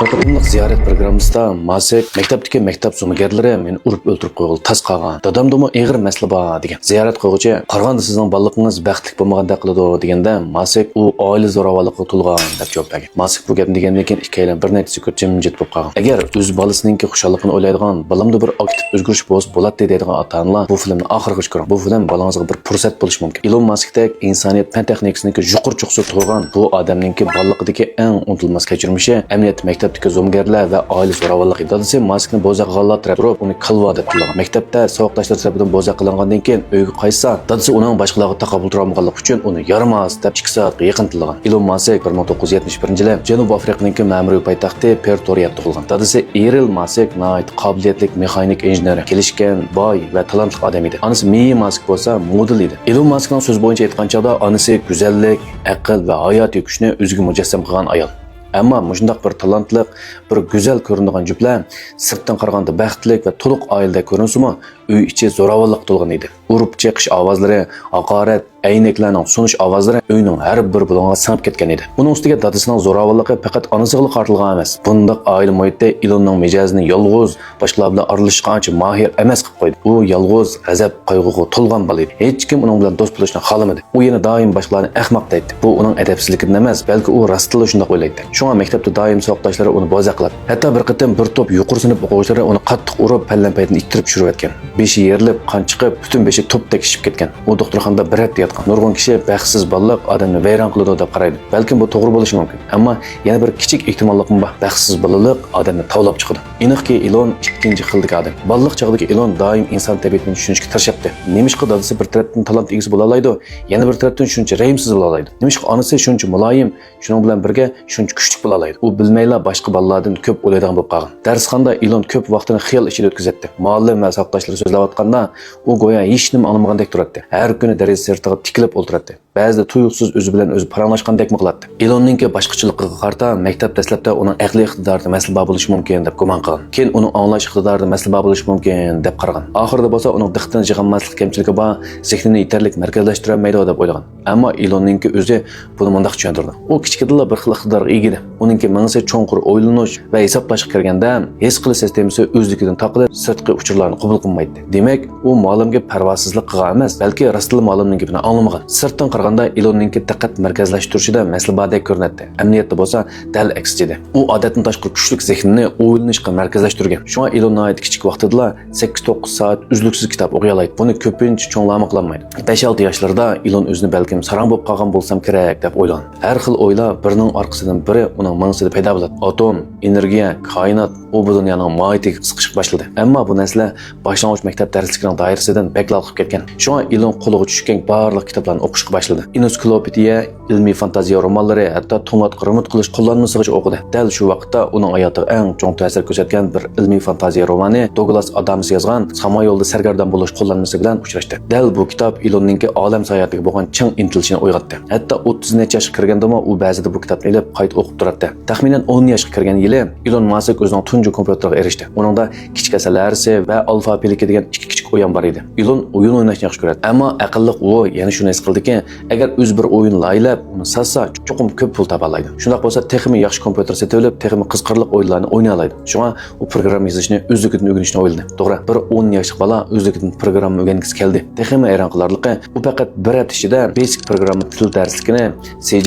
Fotoqimliq ziyorat programmasida Masek maktabdagi maktab zo'migarlari meni urib o'ltirib qo'yildi, tas qolgan. Dadamdimi ig'ir masala bor degan. Ziyorat qo'yg'ichi, qaraganda sizning baliqingiz baxtli bo'lmaganda qiladi deganda Masek u oila zo'ravonlikqa to'lgan deb javob bergan. Masek bu gapni degandan keyin ikkalan bir necha sekund jimjit bo'lib qolgan. Agar o'z bolasininki xushalligini o'ylaydigan, balamda bir aktiv o'zgarish bo'ladi deydigan ota-onalar bu filmni oxirigacha ko'ring. Bu film balangizga bir fursat bo'lishi mumkin. Elon Muskdek insoniyat fan texnikasiniki yuqori cho'qsi turgan bu odamninki baliqidagi eng unutilmas kechirmishi amaliyot maktabdagi zo'mgarlar va oila zo'ravonligi. Dadasi Muskni bo'za qilganlar turib uni qilva deb tilgan. Maktabda saboqdoshlar tomonidan bo'za qilingandan keyin uyga qaytsa, dadasi uning boshqalarga taqabul turolmaganligi uchun uni yaramas deb 2 soatga yaqin tilgan. Elon Musk 1971-yili Janubiy Afrikaning ma'muriy poytaxti Pretoriyada tug'ilgan. Dadasi Eril Musk nihoyat qobiliyatli mexanik injener, kelishgan, boy va talantli odam edi. Onasi Mei Musk bo'lsa model edi. Elon Muskning so'z bo'yicha aytganchada onasi go'zallik, aql va hayotiy kuchni o'ziga mujassam qilgan ayol. Ammo mushundaq bir talantli, bir go'zal ko'rinadigan juftlar sirtdan qaraganda baxtli va to'liq oilada ko'rinsimi, uy ichi zo'ravonlik to'lgan edi. Urib chiqish ovozlari, haqorat, aynaklarning sunish ovozlari uyning har bir bo'loniga singib ketgan edi. Uning ustiga dadasining zo'ravonligi faqat onasiga qartilgan emas. Bundaq oila muhitda Elonning mijozini yolg'iz, boshqalar bilan aralashishga ancha mahir emas qilib qo'ydi. U yolg'iz, g'azab, qayg'uga to'lgan bola edi. Hech kim uning bilan do'st bo'lishni xohlamadi. U yana doim boshqalarni ahmoq deydi. Bu uning adabsizligidan emas, balki u rostla shunday o'ylaydi. Shunga maktabda doim saboqdoshlari uni bo'za qiladi. Hatto bir qatam bir to'p yuqori sinf o'quvchilari uni qattiq urib, pallan-paytini ittirib tushirayotgan. Beshi yerilib, qon chiqib, butun beshi to'pdek ishib ketgan. U doktorxonada bir hafta yotgan. Nurg'un kishi baxtsiz bolalar odamni vayron qiladi deb qaraydi. Balkim bu to'g'ri bo'lishi mumkin. Ammo yana bir kichik ehtimollikmi bor. Baxtsiz bolalar odamni tavlab chiqadi. Aniqki Elon ikkinchi xildagi odam. Bolalik chog'dagi Elon doim inson tabiatini tushunishga tirishyapti. Nemishqa dadasi bir tarafdan talant egasi bo'la oladi, yana bir tarafdan shuncha rayimsiz bo'la oladi. Nemishqa onasi shuncha muloyim, shuning bilan birga shuncha kuchli bo'la oladi. U bilmayla boshqa bolalardan ko'p o'ylaydigan bo'lib qolgan. Darsxonada Elon ko'p vaqtini xiyol ichida o'tkazadi. Muallim va saboqdoshlari so'zlayotganda u go'yo hech nima anlamagandek turadi. Har kuni deraza sirtiga tikilib o'tiradi. Ba'zida tuyuqsiz o'zi bilan o'zi paranglashgandek qiladi. Elonning boshqachilig'iga qarata maktab dastlabda uning aqliy iqtidorida masala bo'lishi mumkin deb gumon qilgan. Keyin uning anglash iqtidorida masala bo'lishi mumkin deb qaragan. Oxirida bo'lsa uning diqqatini jig'anmaslik kamchiligi bor, zehnini yetarlik markazlashtirolmaydi deb o'ylagan. Ammo Elonning o'zi buni mundaq tushuntirdi. U kichikdilla bir xil iqtidorga ega edi. Uningki mangsa cho'nqur o'ylanish va hisoblashga kirganda his qilish sistemasi o'zligidan taqilib, sirtqi uchurlarni qabul qilmaydi. Demak, u muallimga parvosizlik qilgan emas, balki rostli muallimning gapini anglamagan. Sirtdan qaraganda Elonning diqqat markazlashtirishida masala bordek ko'rinadi. Amniyatda bo'lsa dal aksida. U odatdan tashqari kuchli zehnini o'ylanishga markazlashtirgan. Shunga Elon nihoyat kichik vaqtida 8-9 soat uzluksiz kitob o'qiy oladi. Buni ko'pincha cho'nglarni qilmaydi. 5-6 yoshlarida Elon o'zini balkim sarang bo'lib qolgan bo'lsam kerak deb o'ylagan. Har xil o'ylar birining orqasidan biri uning ma'nosida paydo bo'ladi. Atom, energiya, koinot u bu dunyoning mohiyatiga qiziqishga boshladi. Ammo bu narsa boshlang'ich maktab darsligining doirasidan beklab qolib ketgan. Shunga Elon qo'liga tushgan barliq kitoblarni o'qishga boshladi. Ensiklopediya, ilmiy fantaziya romanlari, hatto to'ng'at remote qilish qo'llanmasigacha o'qidi. Dal shu vaqtda uning hayotiga eng chong ta'sir ko'rsatgan bir ilmiy fantaziya romani Douglas Adams yozgan Samo yo'lda sargardon bo'lish qo'llanmasi bilan uchrashdi. Dal bu kitob Elonning olam sayohatiga bo'lgan ching intilishini uyg'otdi. Hatto 30 necha yoshga kirgandami u ba'zida bu kitobni olib qayta o'qib turadi. Taxminan 10 yoshga kirgan yili Elon Musk o'zining tunji kompyuteriga erishdi. Uningda kichik asallarsi va alfabelika degan ikki kichik o'yin bor edi. Elon o'yin o'ynashni yaxshi ko'radi. Ammo aqlli u yana shuni his qildiki, agar o'z bir o'yin laylab uni satsa, cho'qim ko'p pul topa oladi. Shunday bo'lsa, texmi yaxshi kompyuter sotib olib, texmi qiziqarli o'yinlarni o'ynay oladi. Shunga u program yozishni o'zligidan o'rganishni o'yladi. To'g'ri, bir 10 yoshli bola o'zligidan programma o'rgangisi keldi. Texmi hayron qilarligi, u faqat bir hafta ichida basic programma til darsligini, C++,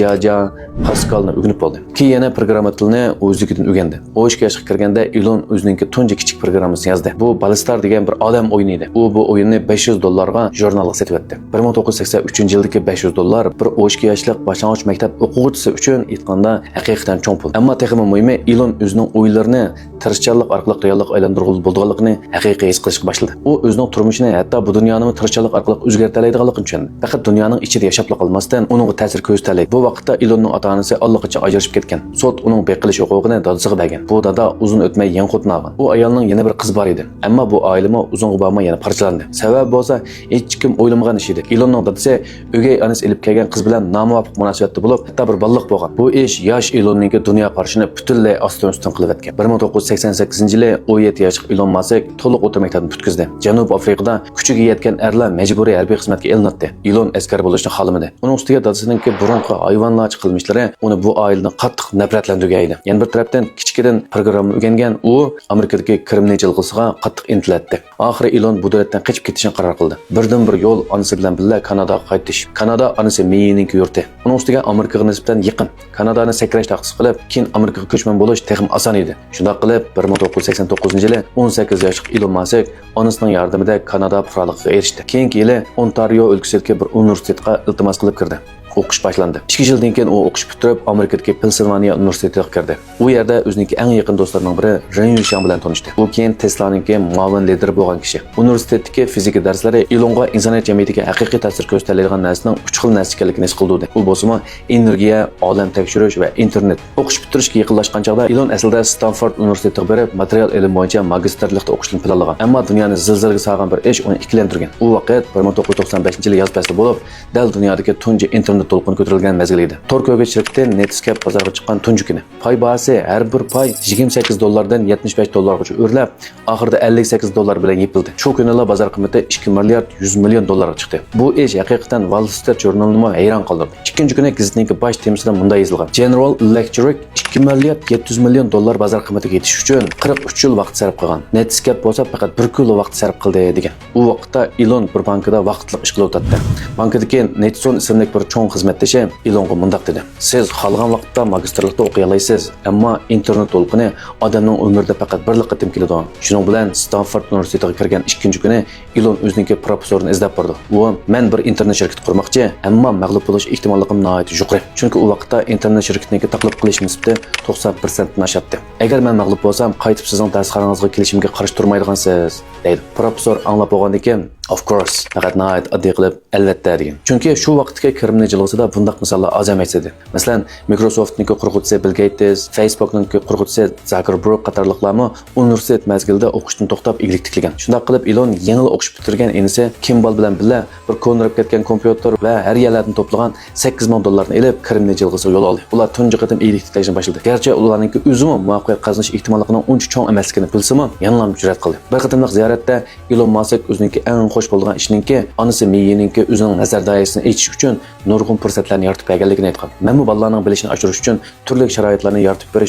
Pascalni o'rganib oldi. Keyin yana programma tilini o'zligidan o'rgandi. 13 yoshga kirganda Elon o'zining tunji kichik programmasini yozdi. Bu Balistar degan bir odam o'yini edi. U bu o'yinni $500 ga jurnalga sotib etdi. 1983-yildagi $500 bir 12 yoshlik boshlang'ich maktab o'quvchisi uchun aytganda haqiqatan cho'ng pul. Ammo texmi muhimi Elon o'zining o'yinlarini tirishchanlik orqali reallikka aylantirib bo'lganligini haqiqiy his qilishga boshladi. U o'zining turmushini hatto bu dunyoni tirishchanlik orqali o'zgartira oladiganligini tushundi. Faqat dunyoning ichida yashab qolmasdan uning ta'sir ko'rsatadi. Bu vaqtda Elonning ota-onasi allaqachon ajrashib ketgan. Sud uning beqilish huquqini dadasiga bergan. Bu dada uzun o'tmay yangi xotin olgan. U ayolning yana bir qizi bor edi. Ammo bu oilama uzunga bormay yana parchalandi. Sababi bo'lsa, hech kim o'ylamagan ish edi. Ilonning dadasi o'gay onasi ilib kelgan qiz bilan nomuvofiq munosabatda bo'lib, hatto bir baliq bo'lgan. Bu ish yosh Ilonning dunyo qarashini butunlay ostin-ustin qilib o'tgan. 1988-yili 17 yoshli Ilon Musk to'liq o'rta maktabni bitkizdi. Janubiy Afrikada kuchiga yetgan erlar majburiy harbiy xizmatga ilinadi. Ilon askar bo'lishni xohlamadi. Uning ustiga dadasininki burunqi hayvonlarcha qilmishlari uni bu oiladan qattiq nafratlantirgan edi. Yana bir tarafdan kichkidan programma o'rgangan u Amerikadagi Krimniy jilg'isiga qattiq intiladi. Oxiri Ilon bu davlatdan qochib ketishni qaror qildi. Birdan-bir yo'l onasi bilan birga Kanadaga qaytish. Kanada onasi Meyining yurti. Uning ustiga Amerikaga nisbatan yaqin. Kanadani sakrash taqsis qilib, keyin Amerikaga ko'chman bo'lish texim oson edi. Shunday qilib 1989-yili 18 yoshli Ilon Musk onasining yordamida Kanada fuqaroligiga erishdi. Keyingi yili Ontario o'lkasidagi bir universitetga iltimos qilib kirdi. O'qish boshlandi. 2 yildan keyin u o'qish bitirib Amerikadagi Pensilvaniya universitetiga kirdi. U yerda o'zining eng yaqin do'stlarining biri Ren Yushang bilan tanishdi. U keyin Tesla'ning muavin lideri bo'lgan kishi. Universitetdagi fizika darslari Ilonga insoniyat jamiyatiga haqiqiy ta'sir ko'rsatadigan narsaning 3 xil narsa ekanligini his qildi. U bo'lsa energiya, olam tekshirish va internet. O'qish bitirishga yaqinlashgan chog'da Ilon aslida Stanford universitetiga borib, material ilm bo'yicha magistrlikda o'qishni planlagan. Ammo dunyoni zilzilaga solgan bir ish uni ikkilantirgan. U vaqt 1995-yili yoz faslida bo'lib, dal dunyodagi tunji internet to'lqin ko'tarilgan mezgil edi. Torkoga shirkati Netscape bozorga chiqqan tunji kuni. Pay bahasi har bir pay $28 dan $75 gacha o'rlab, oxirida $58 bilan yepildi. Shu kunlar bozor qiymati 2 milliard 100 million dollarga chiqdi. Bu ish haqiqatan Wall Street Journal'ni hayron qoldirdi. Ikkinchi kuni gazetning bosh temasida bunday yozilgan. General Electric 2 milliard 700 million dollar bozor qiymatiga yetish uchun 43 yil vaqt sarf qilgan. Netscape bo'lsa faqat 1 kun vaqt sarf qildi degan. U vaqtda Elon bir bankada vaqtliq ish qilib o'tadi. Bankadagi Netson ismli bir cho'ng xizmatdoshi Elonga mundaq dedi. Siz xohlagan vaqtda magistrlikda o'qiy olasiz, ammo internet to'lqini odamning umrida faqat bir qatim keladi. Shuning bilan Stanford universitetiga kirgan ikkinchi kuni Elon o'zining professorini izlab bordi. U men bir internet shirkati qurmoqchi, ammo mag'lub bo'lish ehtimolligim nihoyat yuqori. Chunki u vaqtda internet shirkatining taqlid qilish nisbati 90% nashotdi. Agar men mag'lub bo'lsam, qaytib sizning darsxonangizga kelishimga qarshi turmaydigansiz, deydi. Professor anglab olgandan keyin of course, faqat nihoyat oddiy qilib albatta degan. Chunki shu vaqtdagi Krimniy jilg'isida bunday misollar oz emas edi. Masalan, Microsoftning qurg'uvchisi Bill Gates, Facebookning qurg'uvchisi Zuckerberg qatorliqlarmi universitet mezgilida o'qishdan to'xtab iglik tiklagan. Shunday qilib Elon yangi o'qish bitirgan inisi Kimball bilan birga bir ko'ndirib ketgan kompyuter va har yerlardan to'plagan $8000 ilib Krimniy jilg'isiga yo'l oldi. Ular tunji qatim iglik tiklashni boshladi. Garchi ularning o'zimi muvaffaqiyat qozonish ehtimolligining uncha cho'ng emasligini bilsa-mu, yana jur'at qildi. Bir qatimliq ziyoratda Elon Musk o'zining eng xo'sh bo'lgan ishiningki, onasi Meyininki o'zining nazar doirasini echish uchun nurg'un fursatlarni yaratib berganligini aytgan. Men bu bolalarning bilishini oshirish uchun turli sharoitlarni yaratib berish